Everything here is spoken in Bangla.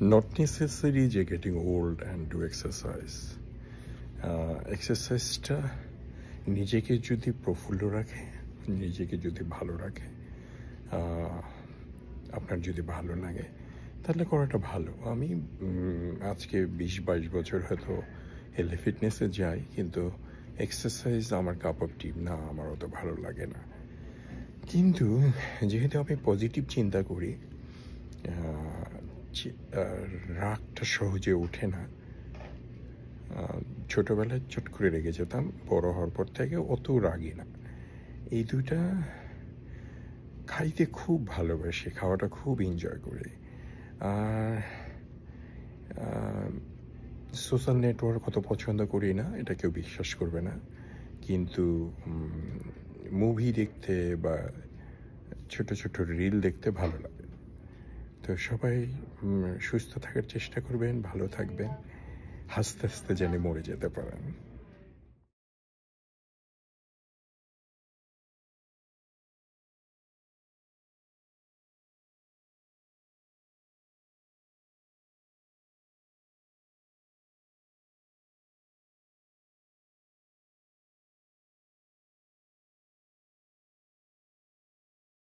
Not necessary যে getting old and do exercise. এক্সারসাইজটা নিজেকে যদি প্রফুল্ল রাখে, নিজেকে যদি ভালো রাখে, আপনার যদি ভালো লাগে তাহলে করাটা ভালো। আমি আজকে 20-22 বছর হয়তো হেলথ ফিটনেসে যাই, কিন্তু এক্সারসাইজ আমার কাপ অফ টি না, আমার অত ভালো লাগে না। কিন্তু যেহেতু আমি পজিটিভ চিন্তা করি, রাগটা সহজে ওঠে না। ছোটোবেলায় চট করে রেগে যেতাম, বড় হওয়ার পর থেকে অত রাগি না। এই দুইটা খাইতে খুব ভালোবাসি, খাওয়াটা খুব এনজয় করি। আর সোশ্যাল নেটওয়ার্ক অত পছন্দ করি না, এটা কেউ বিশ্বাস করবে না, কিন্তু মুভি দেখতে বা ছোট ছোট রিল দেখতে ভালো লাগে। তো সবাই সুস্থ থাকার চেষ্টা করবেন, ভালো থাকবেন, হাসতে হাসতে যেন মরে যেতে পারেন।